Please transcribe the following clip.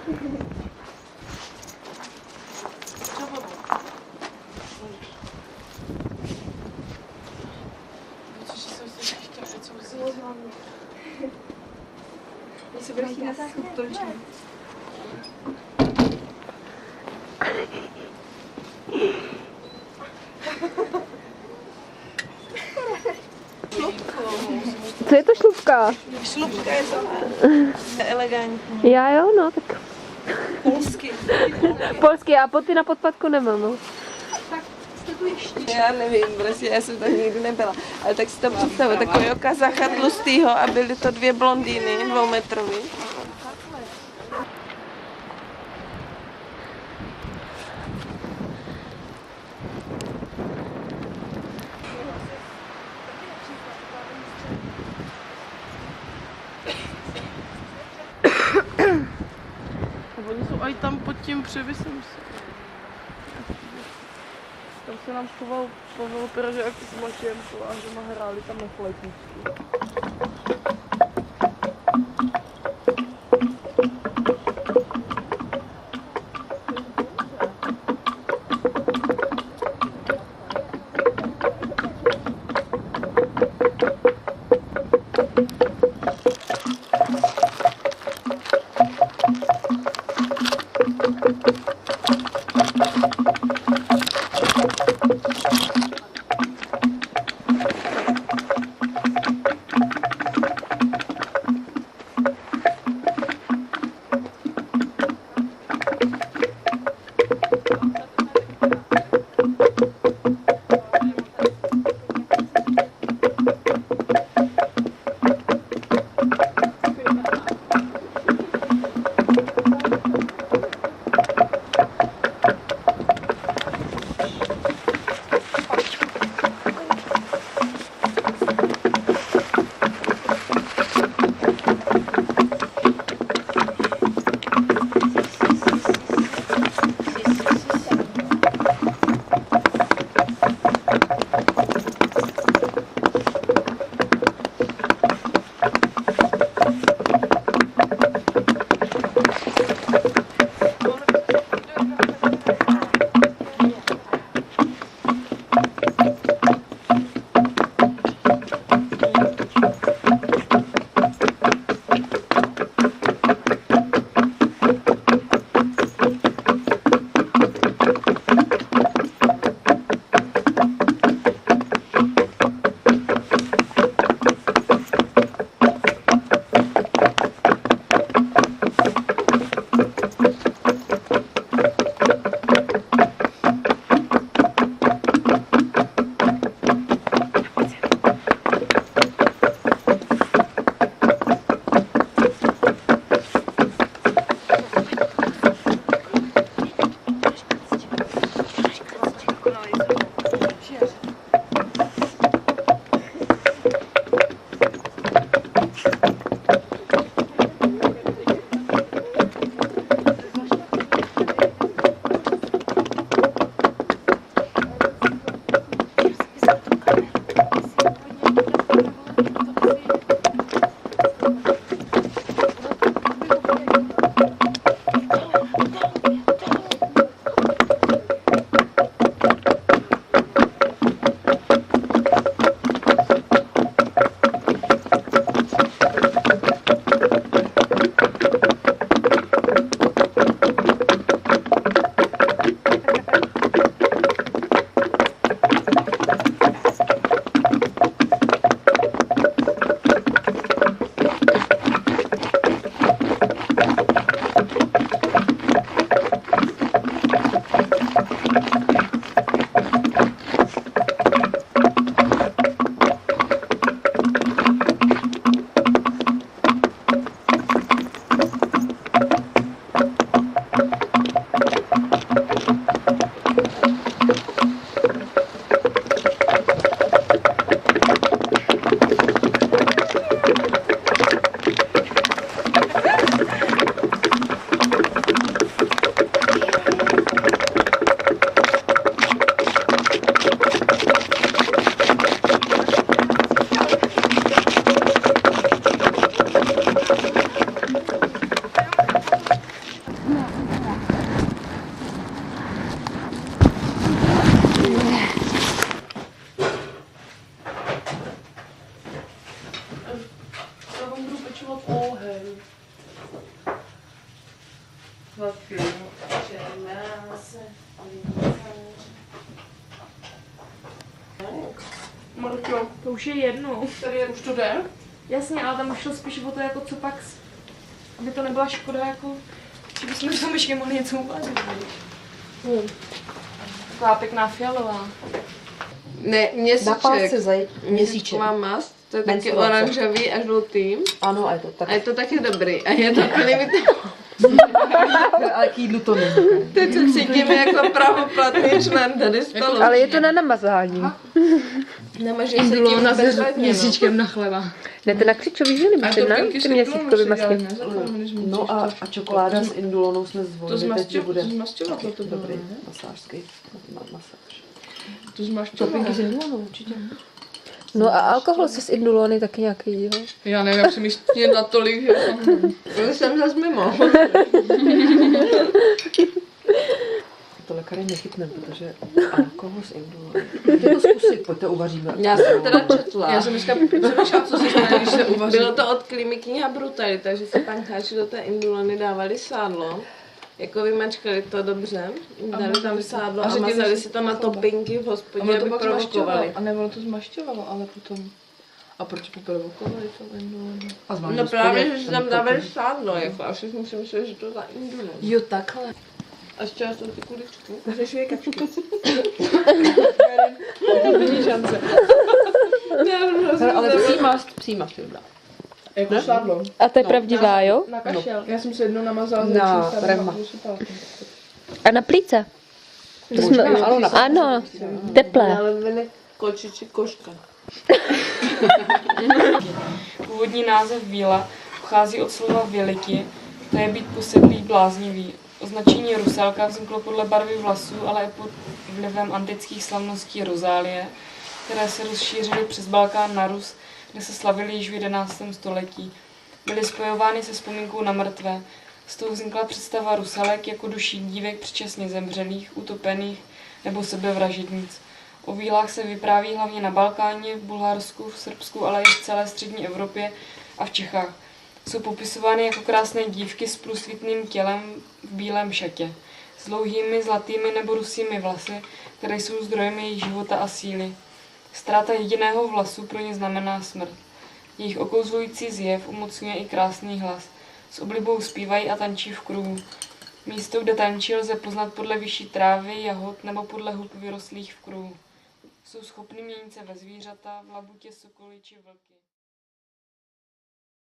Se vrátí na záchod točí. Co je to šlupka? Šlupka je to elegantní. Já jo, no, tak Polsky. polský, já boty na podpadku nemám, no. Tak jste tu ještě. Já nevím, prostě já jsem tam nikdy nebyla. Ale tak si to představuji, takového kazacha tlustýho a byly to dvě blondýny, 2metrový. Oni jsou i tam pod tím převisem. Tam se nám schoval Pavel Opera, že jak s Matějem Kolářem a hráli tam na flétničku. skočilo v oheň. Marko, to už je jedno. Tady je, už to jde? Jasně, ale tam šlo spíš o to, jako co pak, aby to nebyla škoda, jako, že bychom s myšky mohli něco uvařit. Taková pěkná fialová. Ne, Na pásce měsíček. měsíček. Má mast, to je taky Menstruace. oranžový a žlutý. Ano, a je to tak. A je to taky dobrý. A je to klidný. Ale k jídlu to není. Teď se cítíme jako pravoplatný člen tady spolu. Ale je to na namazání. Nemažeš se tím na bezvadně, no. na chleba. Ne, to na křičový žili, myslím, ne? Ty měsíčkový masky. No a čokoláda s indulonou jsme zvolili, teď, že bude zmasťovat to bylo, dobrý ne? masážský masáž. To zmasťovat. Topinky s indulonou, určitě. No a alkohol se s indulony taky nějaký, jo? Já nevím, jak jsem ještě na tolik, že Už jsem zase mimo. To lékaři nechytneme, protože alkohol s indulonou. Pojďte to zkusit, pojďte uvaříme. Já jsem teda četla. Já jsem dneska přemýšlela, co se stane, když se uvaří. Bylo to od Klimy kniha Brutalita, že si pancháči do té indulony dávali sádlo. Jako vymačkali to dobře, dali tam sádlo a mazali si to na topinky v hospodě, aby provokovali. A nebo to zmašťovalo, ale potom... A proč poprovokovali to indulonu? No právě, že si tam dávali sádlo, jako, a všichni si mysleli, že to za indulon. Jo, takhle. A z čeho jsou ty kuličky? Můžeš je kačky. To není šance. Ale psí mast je dobrá. Jako sádlo. A to je pravdivá, jo? Na kašel. Já jsem se jednou namazala Na rema. A na plíce? To jsme... Ano, teplé. Ale vene kočiči koška. Původní název víla pochází od slova věliki, to je být posedlý, bláznivý. Označení rusalka vzniklo podle barvy vlasů, ale i pod vlivem antických slavností rozálie, které se rozšířily přes Balkán na Rus, kde se slavily již v 11. století. Byly spojovány se vzpomínkou na mrtvé. Z toho vznikla představa rusalek jako duší dívek předčasně zemřelých, utopených nebo sebevražednic. O vílách se vypráví hlavně na Balkáně, v Bulharsku, v Srbsku, ale i v celé střední Evropě a v Čechách. Jsou popisovány jako krásné dívky s průsvitným tělem v bílém šatě, s dlouhými zlatými nebo rusými vlasy, které jsou zdrojem jejich života a síly. Ztráta jediného vlasu pro ně znamená smrt. Jejich okouzlující zjev umocňuje i krásný hlas. S oblibou zpívají a tančí v kruhu. Místo, kde tančí, lze poznat podle vyšší trávy, jahod nebo podle hub vyrostlých v kruhu. Jsou schopny měnit se ve zvířata, v labutě, sokoly či vlky.